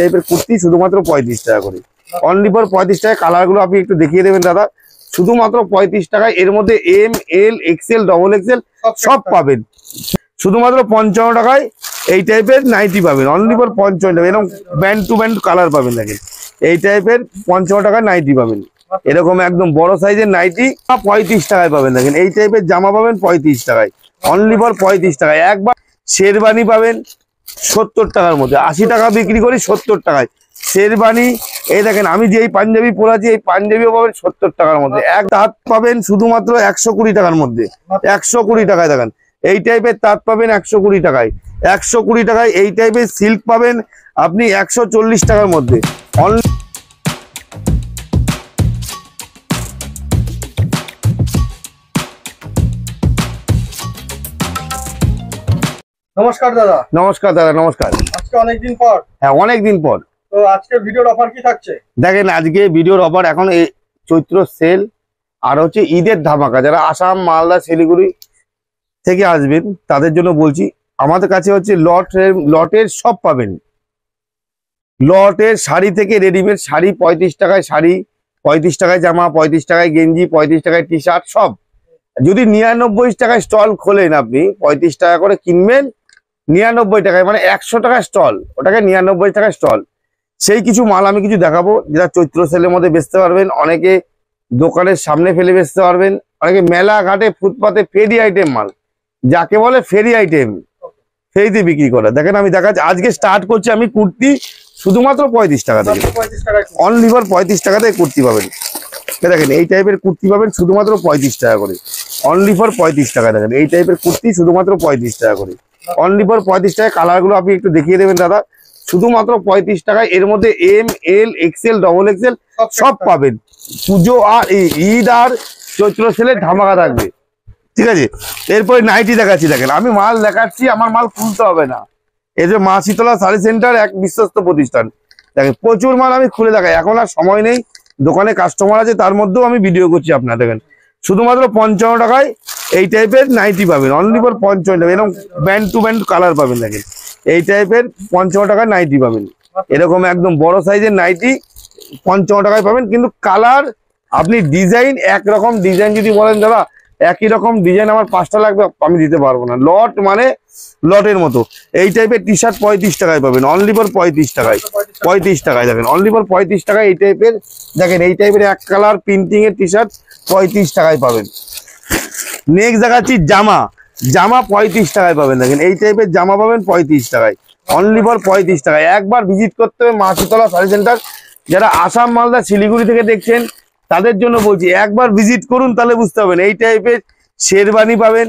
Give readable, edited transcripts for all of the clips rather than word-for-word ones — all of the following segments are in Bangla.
টাইপের কুর্তি শুধুমাত্র 35 টাকা করে, অনলি ফর 35 টাকা। কালার গুলো আপনি একটু দেখিয়ে দেবেন দাদা, শুধুমাত্র 35 টাকায়। এর মধ্যে এম, এল, এক্সেল, ডবল এক্সেল সব পাবেন। শুধুমাত্র 55 টাকায় এই টাইপের নাইটি পাবেন, অনলি ফর 55 টাকা। এরকম ব্যান্ড টু ব্যান্ড কালার পাবেন, দেখেন এই টাইপের 55 টাকায় নাইটি পাবেন। এরকম একদম বড় সাইজের নাইটি 35 টাকায় পাবেন, দেখেন এই টাইপের জামা পাবেন 35 টাকায়, অনলি ফর 35 টাকায়। একবার শেরবানি পাবেন 70 টাকার মধ্যে, 80 টাকা বিক্রি করি 70 টাকায় শেরবানি। এই দেখেন আমি যে এই পাঞ্জাবি পরাছি, এই পাঞ্জাবিও পাবেন 70 টাকার মধ্যে। এক তাঁত পাবেন শুধুমাত্র 120 টাকার মধ্যে, 120 টাকায়। দেখেন এই টাইপের তাঁত পাবেন 120 টাকায়, 120 টাকায়। এই টাইপের সিল্ক পাবেন আপনি 140 টাকার মধ্যে। নমস্কার দাদা। নমস্কার দাদা, নমস্কার। আজকে অনেকদিন পর। হ্যাঁ, অনেকদিন পর। তো আজকে ভিডিওর অফার কি থাকছে? দেখেন আজকে ভিডিওর অফার এখন এই চৈত্র সেল আর হচ্ছে ঈদের ধামাকা। যারা আসাম, মালদা, শিলিগুড়ি থেকে আসবেন তাদের জন্য বলছি, আমাদের কাছে হচ্ছে লটের সব পাবেন। লটের শাড়ি থেকে রেডিমেড শাড়ি 35 টাকায় শাড়ি, 35 টাকায় জামা, 35 টাকায় গেঞ্জি, 35 টাকায় টি শার্ট সব। যদি 99 টাকায় স্টল খোলেন, আপনি 35 টাকা করে কিনবেন, 99 টাকায় মানে 100 টাকা স্টল, ওটাকে 99 টাকায় স্টল। সেই কিছু মাল আমি কিছু দেখাবো যেটা চৈত্র সেলের মধ্যে বেচতে পারবেন। অনেকে দোকানের সামনে ফেলে বেচতে পারবেন, অনেকে মেলা ঘাটে ফুটপাতে ফেরি আইটেম মাল, যাকে বলে ফেরি আইটেম, ফেরিতে বিক্রি করা। দেখেন আমি দেখাচ্ছি, আজকে স্টার্ট করছি আমি কুর্তি শুধুমাত্র 35 টাকা থেকে, অনলি ফর 35 টাকাতে কুর্তি পাবেন। দেখেন এই টাইপের কুর্তি পাবেন শুধুমাত্র 35 টাকা করে, অনলি ফর 35 টাকা। দেখেন এই টাইপের কুর্তি শুধুমাত্র 35 টাকা করে, অনলি ফর 35 টাকা। কালার গুলো আপনি একটু দেখিয়ে দেবেন দাদা, শুধুমাত্র 35 টাকায়। এর মধ্যে এম, এল, এক্সেল, ডবল এক্সেল সব পাবেন। পুজো আর ঈদ আর চৈত্র সেলের ধামাকা থাকবে, ঠিক আছে। এরপরে নাইটি দেখাচ্ছি। দেখেন আমি মাল দেখাচ্ছি, আমার মাল খুলতে হবে না। এই যে মা শীতলা শাড়ি সেন্টার, এক বিশ্বস্ত প্রতিষ্ঠান। দেখেন প্রচুর মাল আমি খুলে দেখাই, এখন আর সময় নেই, দোকানে কাস্টমার আছে, তার মধ্যেও আমি ভিডিও করছি আপনার। দেখেন শুধুমাত্র 55 টাকায় এই টাইপের নাইটি পাবেন, অনলি ফর 55 টাকা। এরকম ব্যান্ড টু ব্যান্ড কালার পাবেন। দেখেন এই টাইপের 55 টাকায় নাইটি পাবেন, এরকম একদম বড় সাইজের নাইটি 55 টাকায় পাবেন। কিন্তু কালার আপনি ডিজাইন একরকম ডিজাইন যদি বলেন দাদা একই রকম ডিজাইন আমার 5টা লাগবে, আমি দিতে পারবো না। লট মানে লটের মতো। এই টাইপের টি শার্ট 35 টাকায় পাবেন, অনলি ফর 35 টাকায়, 35 টাকায়। দেখেন অনলি ফর 35 টাকায় এই টাইপের। দেখেন এই টাইপের এক কালার প্রিন্টিং এর টি শার্ট 35 টাকায় পাবেন। নেক্সট দেখাচ্ছি জামা, জামা 35 টাকায় পাবেন। দেখেন এই টাইপের জামা পাবেন 35 টাকায়, অনলি ফর 35 টাকায়। একবার ভিজিট করতে হবে মা শীতলা শাড়ি সেন্টার। যারা আসাম, মালদা, শিলিগুড়ি থেকে দেখছেন তাদের জন্য বলছি, একবার ভিজিট করুন, তাহলে বুঝতে পারবেন। এই টাইপের শেরবানি পাবেন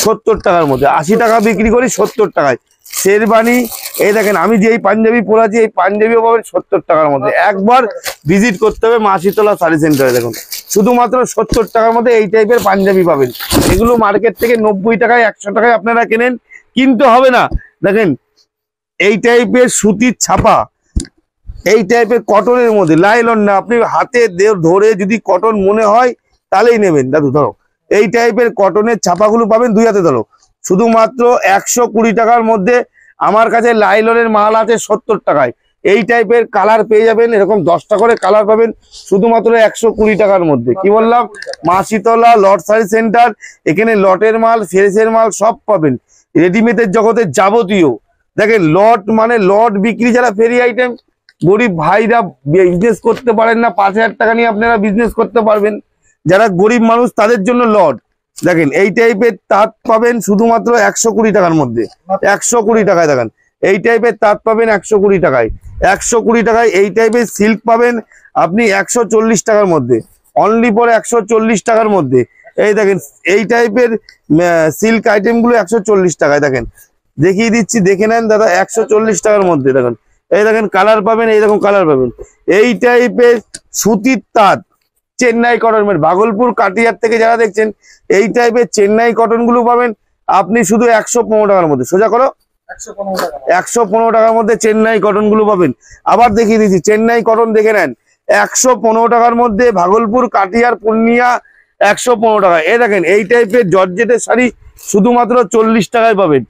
70 টাকার মধ্যে, 80 টাকা বিক্রি করি 70 টাকায় শেরবানি। এই দেখেন আমি যে এই পাঞ্জাবি পরাছি, এই পাঞ্জাবিও পাবেন 70 টাকার মধ্যে। একবার ভিজিট করতে হবে মা শীতলা শাড়ি সেন্টারে। দেখুন শুধুমাত্র 70 টাকার মধ্যে এই টাইপের পাঞ্জাবি পাবেন। এগুলো মার্কেট থেকে 90 টাকায়, 100 টাকায় আপনারা কেনেন, কিনতে হবে না। দেখেন এই টাইপের সুতির ছাপা, এই টাইপের কটনের মধ্যে, লাইলন না, আপনি হাতে ধরে যদি কটন মনে হয় তাহলেই নেবেন। দাদু ধরো, এই টাইপের কটনের ছাপাগুলো পাবেন, 2 হাতে ধরো, শুধুমাত্র 120 টাকার মধ্যে। আমার কাছে লাইলনের মাল আছে 70 টাকায়। এই টাইপের কালার পেয়ে যাবেন, এরকম 10টা করে কালার পাবেন শুধুমাত্র 120 টাকার মধ্যে। কি বললাম, মা শীতলা লট শাড়ি সেন্টার। এখানে লটের মাল, ফ্রেশের মাল সব পাবেন, রেডিমেডের জগতের যাবতীয়। দেখেন লট মানে লট বিক্রি। যারা ফেরি আইটেম, গরিব ভাইরা বিজনেস করতে পারেন না, 5000 টাকা নিয়ে আপনারা বিজনেস করতে পারবেন, যারা গরিব মানুষ তাদের জন্য লট। দেখেন এই টাইপের তাঁত পাবেন শুধুমাত্র 120 টাকার মধ্যে, 120 টাকায়। দেখেন এই টাইপের তাঁত পাবেন 120 টাকায়, 120 টাকায়। এই টাইপের সিল্ক পাবেন আপনি 140 টাকার মধ্যে, অনলি ফর 140 টাকার মধ্যে। এই দেখেন এই টাইপের সিল্ক আইটেম গুলো 140 টাকায়। দেখেন দেখিয়ে দিচ্ছি, দেখে নেন দাদা, 140 টাকার মধ্যে। দেখেন এই দেখেন কালার পাবেন, এইরকম কালার পাবেন। এই টাইপের সুতির তাঁত চেন্নাই কটন, ভাগলপুর কাটিয়ার থেকে যারা দেখছেন, এই টাইপের চেন্নাই কটন গুলো পাবেন আপনি শুধু 115 টাকার মধ্যে। সোজা করো, 115 টাকার মধ্যে চেন্নাই কটন গুলো পাবেন। আবার দেখিয়ে দিচ্ছি চেন্নাই কটন, দেখে নেন 115 টাকার মধ্যে। ভাগলপুর, কাটিয়ার, পূর্ণিয়া 115 টাকা। এই দেখেন এই টাইপের জর্জেটের শাড়ি শুধুমাত্র 40 টাকায় পাবেন,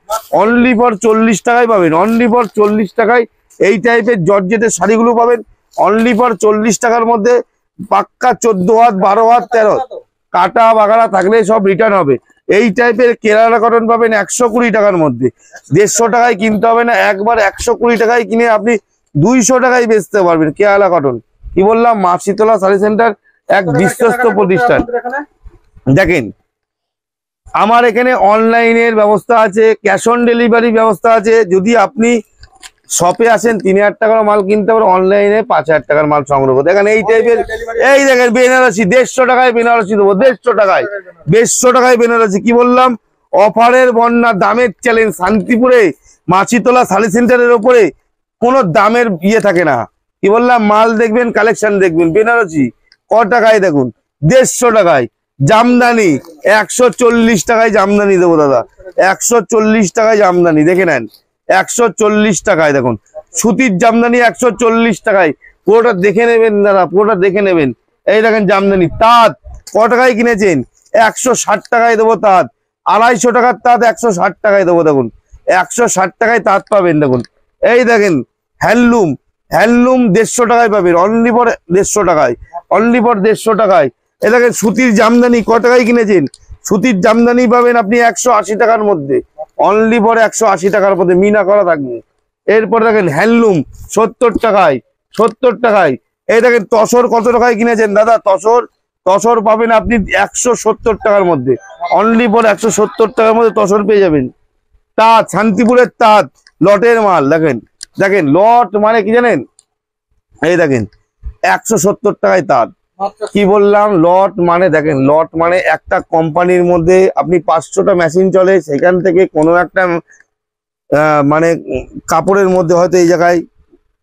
অনলি ফর 40 টাকায় পাবেন, অনলি ফর 40 টাকায় এই টাইপের জর্জেটের শাড়িগুলো পাবেন অনলি ফর 40 টাকার মধ্যে। পাক্কা 14 হাত 12 হাত 13 কাটা বাগাড়া থাকলে সব রিটার্ন হবে। এই টাইপের কেরালা কটন পাবেন 120 টাকার মধ্যে। 150 টাকায় কিনতে হবে না, একবার 120 টাকায় কিনে আপনি 200 টাকায় বেচতে পারবেন কেরালা কটন। কি বললাম, মা শীতলা শাড়ি সেন্টার এক বিশ্বস্ত প্রতিষ্ঠান। দেখেন আমার এখানে অনলাইনের ব্যবস্থা আছে, ক্যাশ অন ডেলিভারি ব্যবস্থা আছে। যদি আপনি শপে আসেন 3000 টাকার মাল কিনতে পারেন, অনলাইনে 5000 টাকার মাল সংগ্রহ করতে। দেখেন এই টাইপের, এই দেখেন বেনারসি 150 টাকায় বেনারসি দেবো, 150 টাকায় 150 টাকায় বেনারসি। কি বললাম, অফারের বন্যা, দামের চ্যালেঞ্জ। শান্তিপুরে মাছিতলা শাড়ি সেন্টারের ওপরে কোনো দামের ইয়ে থাকে না। কি বললাম, মাল দেখবেন, কালেকশন দেখবেন। বেনারসি ক টাকায় দেখুন, 150 টাকায়। জামদানি 140 টাকায় জামদানি দেবো দাদা, 140 টাকায় জামদানি দেখে নেন, 140 টাকায়। দেখুন সুতির জামদানি 140 টাকায়, পুরোটা দেখে নেবেন দাদা, পুরোটা দেখে নেবেন। এই দেখেন জামদানি। তাঁত ক টাকায় কিনেছেন, 160 টাকায় দেবো তাঁত। 250 টাকার তাঁত 160 টাকায় দেবো। দেখুন 160 টাকায় তাঁত পাবেন। দেখুন এই দেখেন হ্যান্ডলুম, হ্যান্ডলুম 150 টাকায় পাবেন, অনলি ফর 150 টাকায়, অনলি ফর 150 টাকায়। এ দেখেন সুতির জামদানি ক টাকায় কিনেছেন, সুতির জামদানি পাবেন আপনি 180 টাকার মধ্যে, অনলি ফর 180 টাকার মধ্যে, মিনা করা থাকবে। এরপর দেখেন হ্যান্ডলুম 70 টাকায়, 70 টাকায়। এই দেখেন তসর কত টাকায় কিনেছেন দাদা, তসর, তসর পাবেন আপনি 170 টাকার মধ্যে, অনলি ফর 170 টাকার মধ্যে তসর পেয়ে যাবেন। তাঁত, শান্তিপুরের তাঁত লটের মাল। দেখেন দেখেন লট মানে কি জানেন, এই দেখেন 170 টাকায় তাঁত। কি বললাম, লট মানে দেখেন, লট মানে একটা কোম্পানির মধ্যে আপনি 500টা মেশিন চলে, সেখান থেকে কোনো একটা মানে কাপড়ের মধ্যে হয়তো এই জায়গায়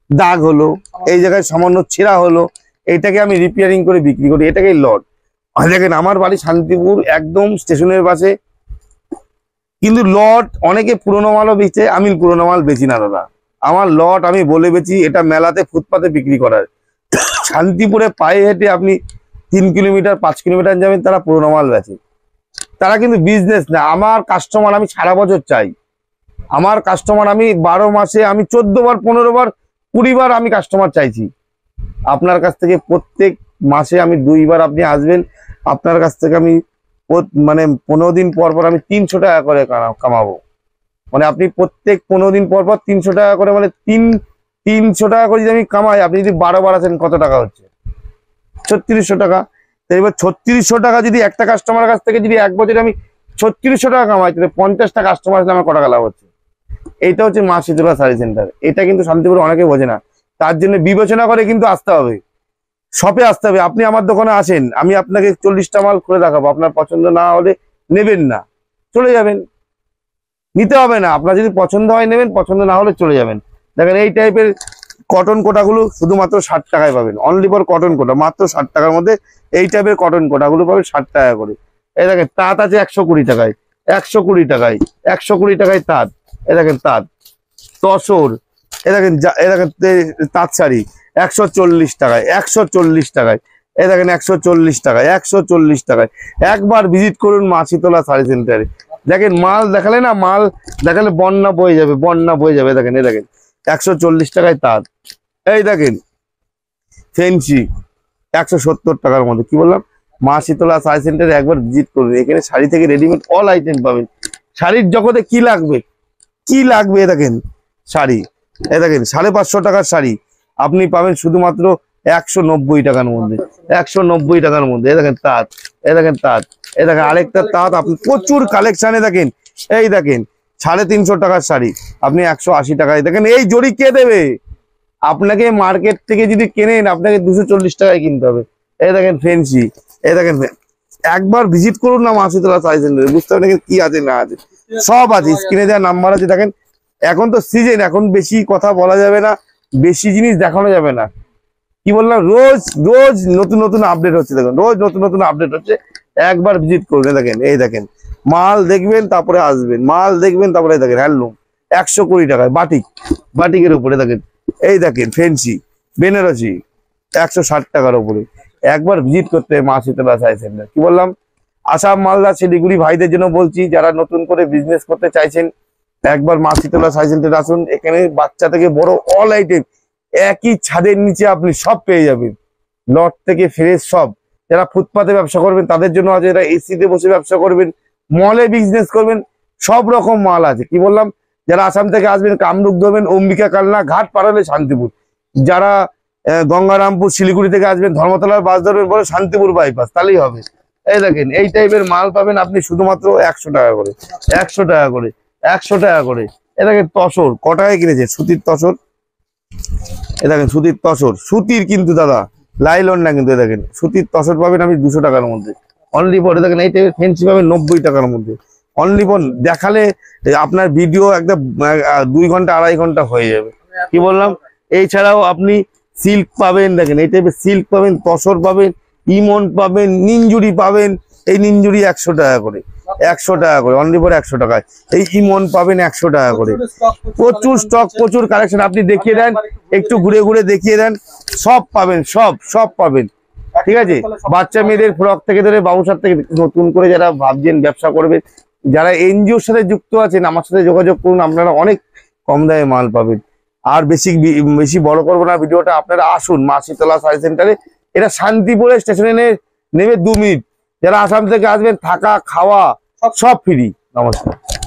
দাগ হলো, এই জায়গায় সামান্য ছেঁড়া হলো, এইটাকে আমি রিপেয়ারিং করে বিক্রি করি, এটাকে লট। দেখেন আমার বাড়ি শান্তিপুর একদম স্টেশনের পাশে, কিন্তু লট অনেকে পুরোনো মালও বেচে, আমি পুরোনো মাল বেচি না দাদা। আমার লট আমি বলে বেচি, এটা মেলাতে ফুটপাতে বিক্রি করার। শান্তিপুরে পায়ে হেঁটে আপনি 3 কিলোমিটার 5 কিলোমিটার যাবেন, তারা পুরোনো মাল বেচে। তারা কিন্তু বিজনেস না। আমার কাস্টমার আমি সারা বছর চাই। আমার কাস্টমার আমি 12 মাসে আমি 14 বার 15 বার 20 বার আমি কাস্টমার চাইছি আপনার কাছ থেকে। প্রত্যেক মাসে আমি 2 বার আপনি আসবেন, আপনার কাছ থেকে আমি মানে 15 দিন পর পর আমি 300 টাকা করে কামাবো। মানে আপনি প্রত্যেক 15 দিন পর পর 300 টাকা করে, মানে 300 টাকা করে যদি আমি কামাই, আপনি যদি 12 বার আছেন কত টাকা হচ্ছে, 3600 টাকা। এবার 3600 টাকা যদি একটা কাস্টমারের কাছ থেকে যদি এক বছরে আমি 3600 টাকা কামাই, তাহলে 50টা কাস্টমার আসলে আমার কত টাকা লাভ হচ্ছে। এইটা হচ্ছে মা শীতলা শাড়ি সেন্টার। এটা কিন্তু শান্তিপুরে অনেকে বোঝে না, তার জন্য বিবেচনা করে কিন্তু আসতে হবে, শপে আসতে হবে। আপনি আমার দোকানে আসেন, আমি আপনাকে 40টা মাল খুলে দেখাবো, আপনার পছন্দ না হলে নেবেন না, চলে যাবেন, নিতে হবে না। আপনার যদি পছন্দ হয় নেবেন, পছন্দ না হলে চলে যাবেন। দেখেন এই টাইপের কটন কোটাগুলো শুধুমাত্র 60 টাকায় পাবেন, অনলি ফর কটন কোটা, মাত্র 60 টাকার মধ্যে এই টাইপের কটন কোটাগুলো পাবেন 60 টাকা করে। এই দেখেন তাঁত আছে 120 টাকায়, 120 টাকায়, 120 টাকায় তাঁত। এই দেখেন তাঁত, তসর, এই দেখেন তাঁত শাড়ি 140 টাকায়, 140 টাকায়। এই দেখেন 140 টাকায়, 140 টাকায়। একবার ভিজিট করুন মা শীতলা শাড়ি সেন্টারে। দেখেন মাল দেখালে না, মাল দেখালে বন্যা বয়ে যাবে, বন্যা বয়ে যাবে। দেখেন এই দেখেন 140 টাকায় তাঁত। এই দেখেন ফেন্সি 170 টাকার মধ্যে। কি বললাম, মা শীতলা শাড়ি সেন্টারে একবার ভিজিট করুন। এখানে শাড়ি থেকে রেডিমেড অল আইটেম পাবেন। শাড়ির জগতে কি লাগবে, কি লাগবে, দেখেন শাড়ি, এই দেখেন 550 টাকার শাড়ি আপনি পাবেন শুধুমাত্র 190 টাকার মধ্যে, 190 টাকার মধ্যে। এই দেখেন তাঁত, এই দেখেন তাঁত, এই দেখেন আরেকটা তাঁত। আপনি প্রচুর কালেকশনে দেখেন, এই দেখেন 350 টাকার শাড়ি আপনি 180 টাকায়। দেখেন এই জড়ি কে দেবে আপনাকে, মার্কেট থেকে যদি কেনেন আপনাকে 240 টাকায় কিনতে হবে। এই দেখেন ফেন্সি, এই দেখেন। একবার ভিজিট করুন না মা শীতলা শাড়ি সেন্টারে, বুঝতে পারবেন কি আছে না আছে, সব আছে। স্ক্রিনে দেওয়া নাম্বার আছে। দেখেন এখন তো সিজন, এখন বেশি কথা বলা যাবে না, বেশি জিনিস দেখানো যাবে না। কি বললাম, রোজ রোজ নতুন নতুন আপডেট হচ্ছে। দেখুন রোজ নতুন নতুন আপডেট হচ্ছে, একবার ভিজিট করুন। দেখেন এই দেখেন মাল দেখবেন তারপরে আসবেন, মাল দেখবেন তারপরে। দেখেন হ্যান্ডলুম 120 টাকায়, বাটিক, বাটিকের উপরে। দেখেন এই দেখেন ফেন্সি বেনারসি 160 টাকার উপরে। একবার ভিজিট করতে মা শীতলা শাড়ি সেন্টার। কি বললাম, আসাম মালদা শিলিগুড়ি ভাইদের জন্য বলছি, যারা নতুন করে বিজনেস করতে চাইছেন, একবার মা শীতলা সাই সেন্টারে আসুন, এখানে বাচ্চা থেকে বড় অল আইটেম একই ছাদের নিচে আপনি সব পেয়ে যাবেন, লট থেকে ফ্রেশ সব। যারা ফুটপাতে ব্যবসা করবেন তাদের জন্য আছে, যারা এসিতে বসে ব্যবসা করবেন, মলে বিজনেস করবেন, সব রকম মাল আছে। কি বললাম, যারা আসাম থেকে আসবেন কামরূপ ধরবেন, অম্বিকা কালনা ঘাট পার হলে শান্তিপুর। যারা গঙ্গারামপুর শিলিগুড়ি থেকে আসবেন ধর্মতলার বাস ধরবেন, বলে শান্তিপুর বাইপাস, তাহলেই হবে। এই দেখেন এই টাইপের মাল পাবেন আপনি শুধুমাত্র 100 টাকা করে, 100 টাকা করে, 100 টাকা করে। এ দেখেন তসর কটায় কিনেছে, সুতির তসর। এ দেখেন সুতির তসর, সুতির কিন্তু দাদা, লাইলন না কিন্তু। এ দেখেন সুতির তসর পাবেন আপনি 200 টাকার মধ্যে অনলি ফর। দেখেন এই টাইপের ফেন্সি পাবেন 90 টাকার মধ্যে অনলি ফর। দেখালে আপনার ভিডিও একদম 2 ঘন্টা 2.5 ঘন্টা হয়ে যাবে। কি বললাম, এছাড়াও আপনি সিল্ক পাবেন, দেখেন এই টাইপের সিল্ক পাবেন, তসর পাবেন, ইমন পাবেন, নিঞ্জুরি পাবেন। এই নিঞ্জুরি 100 টাকা করে, 100 টাকা করে অনলি ফর 100 টাকায়। এই ইমন পাবেন 100 টাকা করে। প্রচুর স্টক, প্রচুর কালেকশন। আপনি দেখিয়ে দেন, একটু ঘুরে ঘুরে দেখিয়ে দেন, সব পাবেন, সব পাবেন। ঠিক আছে, বাচ্চা মেয়েদের ফ্রক থেকে ধরে বাবুসার থেকে, নতুন করে যারা ভাবছেন ব্যবসা করবেন, যারা এনজিওর সাথে যুক্ত আছেন, আমার সাথে যোগাযোগ করুন, আপনারা অনেক কম দামে মাল পাবেন। আর বেশি বড় করবো না ভিডিওটা, আপনারা আসুন মা শীতলা সাই সেন্টারে। এটা শান্তিপুরে স্টেশনে নেমে 2 মিনিট। যারা আসাম থেকে আসবেন থাকা খাওয়া সব ফ্রি। নমস্কার।